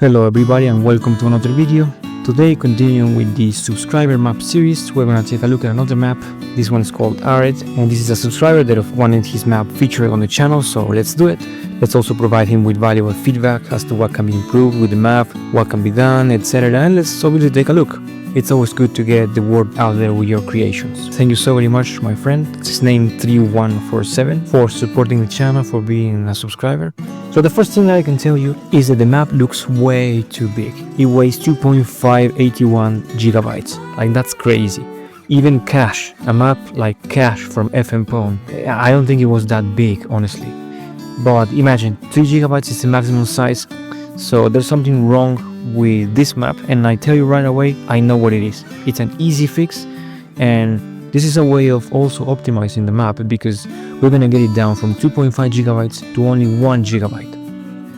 Hello everybody and welcome to another video. Today, continuing with the subscriber map series, we're gonna take a look at another map. This one is called Arid, and this is a subscriber that wanted his map featured on the channel, so let's do it. Let's also provide him with valuable feedback as to what can be improved with the map, what can be done, etc. And let's obviously take a look. It's always good to get the word out there with your creations. Thank you so very much, my friend. It's his name 3147 for supporting the channel, for being a subscriber. So the first thing that I can tell you is that the map looks way too big. It weighs 2.581 gigabytes. Like, that's crazy. Even Cash, a map like Cash from FM Pwn, I don't think it was that big, honestly. But imagine, 3 gigabytes is the maximum size. So there's something wrong with this map, and I tell you right away, I know what it is. It's an easy fix, and this is a way of also optimizing the map, because we're gonna get it down from 2.5 gigabytes to only 1 gigabyte.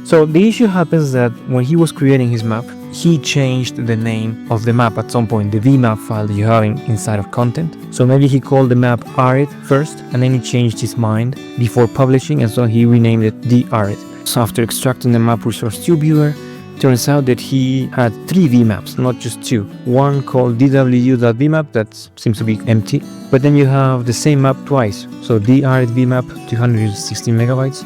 So the issue happens that when he was creating his map, he changed the name of the map at some point, the vmap file that you have inside of content. So maybe he called the map Arid first, and then he changed his mind before publishing, and so he renamed it the Arid. So after extracting the map resource to viewer, turns out that he had 3 vmaps, not just 2. One called dw.vmap that seems to be empty, but then you have the same map twice. So the Arid vmap, 216 megabytes,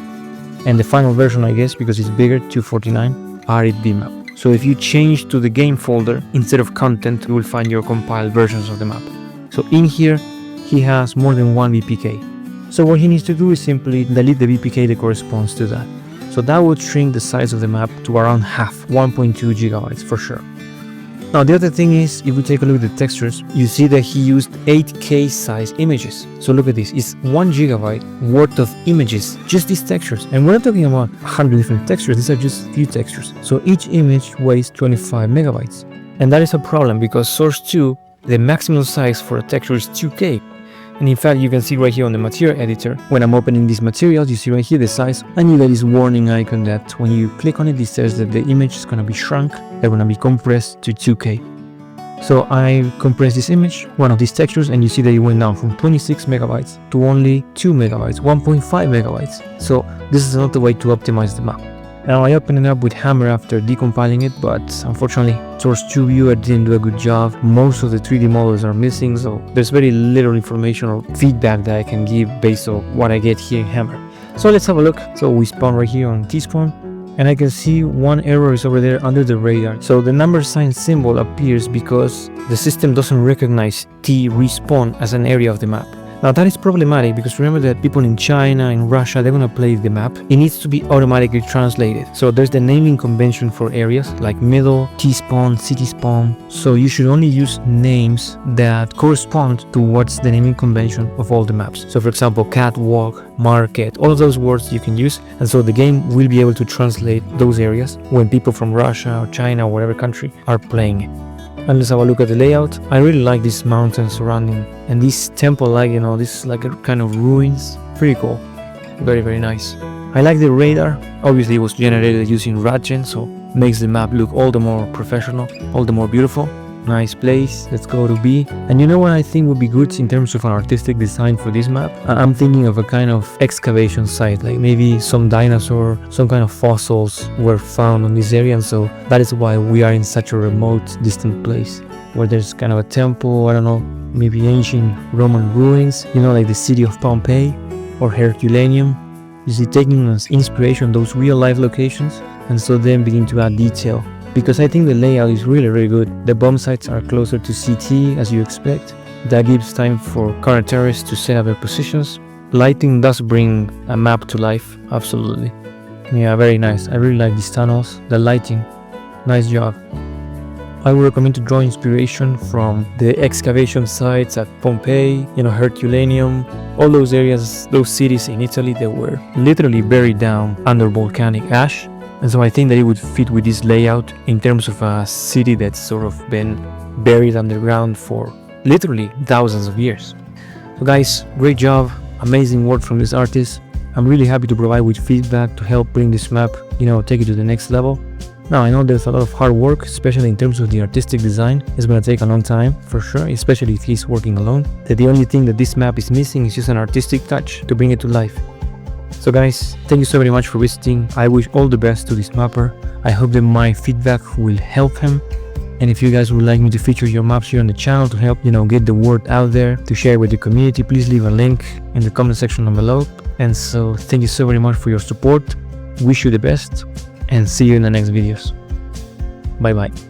and the final version, I guess, because it's bigger, 249, Arid vmap. So if you change to the game folder instead of content, you will find your compiled versions of the map. So in here, he has more than 1 VPK. So what he needs to do is simply delete the VPK that corresponds to that. So that would shrink the size of the map to around half, 1.2 gigabytes for sure. Now the other thing is, if we take a look at the textures, you see that he used 8K size images. So look at this, it's 1 gigabyte worth of images, just these textures. And we're not talking about 100 different textures, these are just few textures. So each image weighs 25 megabytes. And that is a problem because source 2, the maximum size for a texture is 2K. And in fact, you can see right here on the material editor, when I'm opening these materials, you see right here the size, and you get this warning icon that when you click on it, it says that the image is going to be shrunk, they're going to be compressed to 2K. So I compressed this image, one of these textures, and you see that it went down from 26 megabytes to only 2 megabytes, 1.5 megabytes. So this is another way to optimize the map. Now I opened it up with Hammer after decompiling it, but unfortunately Source 2 Viewer didn't do a good job. Most of the 3D models are missing, so there's very little information or feedback that I can give based on what I get here in Hammer. So let's have a look. So we spawn right here on T-spawn, and I can see one error is over there under the radar. So the number sign symbol appears because the system doesn't recognize T respawn as an area of the map. Now that is problematic because remember that people in China, in Russia, they're gonna play the map. It needs to be automatically translated. So there's the naming convention for areas like middle, T-spawn, city spawn. So you should only use names that correspond to what's the naming convention of all the maps. So for example, catwalk, market, all of those words you can use. And so the game will be able to translate those areas when people from Russia or China or whatever country are playing it. And let's have a look at the layout. I really like this mountain surrounding and this temple, like, you know, this is like a kind of ruins. Pretty cool. Very, very nice. I like the radar. Obviously it was generated using RadGen, so makes the map look all the more professional, all the more beautiful. Nice place. Let's go to B. And you know what I think would be good in terms of an artistic design for this map? I'm thinking of a kind of excavation site, like maybe some dinosaur, some kind of fossils were found on this area, and so that is why we are in such a remote, distant place where there's kind of a temple, I don't know, maybe ancient Roman ruins, you know, like the city of Pompeii or Herculaneum. You see, taking as inspiration those real life locations, and so then begin to add detail. Because I think the layout is really, really good. The bomb sites are closer to CT as you expect. That gives time for current terrorists to set up their positions. Lighting does bring a map to life, absolutely. Yeah, very nice. I really like these tunnels, the lighting, nice job. I would recommend to draw inspiration from the excavation sites at Pompeii, you know, Herculaneum, all those areas, those cities in Italy that were literally buried down under volcanic ash. And so I think that it would fit with this layout in terms of a city that's sort of been buried underground for literally thousands of years. So guys, great job, amazing work from this artist. I'm really happy to provide with feedback to help bring this map, you know, take it to the next level. Now I know there's a lot of hard work, especially in terms of the artistic design. It's gonna take a long time for sure, especially if he's working alone. That the only thing that this map is missing is just an artistic touch to bring it to life. So guys, thank you so very much for visiting. I wish all the best to this mapper. I hope that my feedback will help him. And if you guys would like me to feature your maps here on the channel to help, get the word out there, to share with the community, please leave a link in the comment section down below. And so thank you so very much for your support. Wish you the best and see you in the next videos. Bye bye.